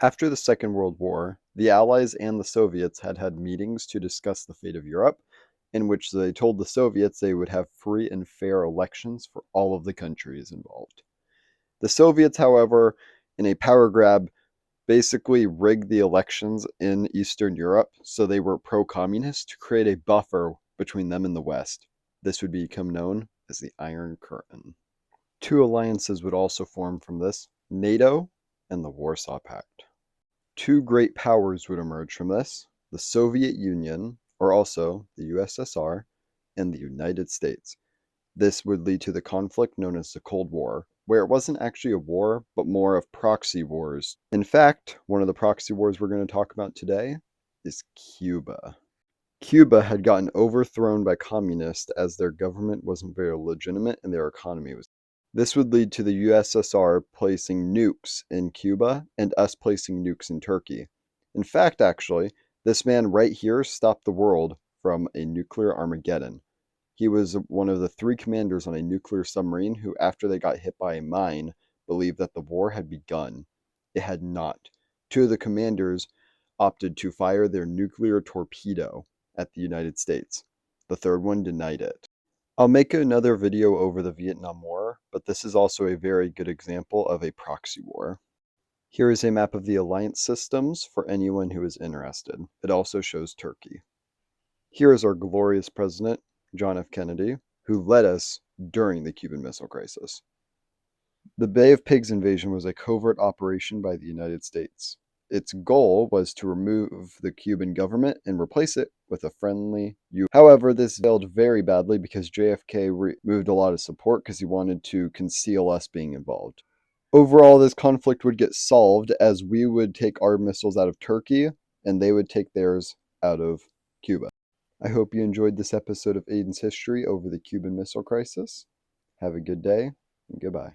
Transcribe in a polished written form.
After the Second World War, the Allies and the Soviets had had meetings to discuss the fate of Europe, in which they told the Soviets they would have free and fair elections for all of the countries involved. The Soviets, however, in a power grab, basically rigged the elections in Eastern Europe so they were pro-communist to create a buffer between them and the West. This would become known as the Iron Curtain. Two alliances would also form from this: NATO and the Warsaw Pact. Two great powers would emerge from this: the Soviet Union, or also the USSR, and the United States. This would lead to the conflict known as the Cold War, where it wasn't actually a war, but more of proxy wars. In fact, one of the proxy wars we're going to talk about today is Cuba. Cuba had gotten overthrown by communists as their government wasn't very legitimate and their economy was. This would lead to the USSR placing nukes in Cuba and us placing nukes in Turkey. In fact, actually, this man right here stopped the world from a nuclear Armageddon. He was one of the three commanders on a nuclear submarine who, after they got hit by a mine, believed that the war had begun. It had not. Two of the commanders opted to fire their nuclear torpedo at the United States. The third one denied it. I'll make another video over the Vietnam War, but this is also a very good example of a proxy war. Here is a map of the alliance systems for anyone who is interested. It also shows Turkey. Here is our glorious president, John F. Kennedy, who led us during the Cuban Missile Crisis. The Bay of Pigs invasion was a covert operation by the United States. Its goal was to remove the Cuban government and replace it with a friendly U.S. However, this failed very badly because JFK removed a lot of support because he wanted to conceal us being involved. Overall, this conflict would get solved as we would take our missiles out of Turkey and they would take theirs out of Cuba. I hope you enjoyed this episode of Aiden's History over the Cuban Missile Crisis. Have a good day and goodbye.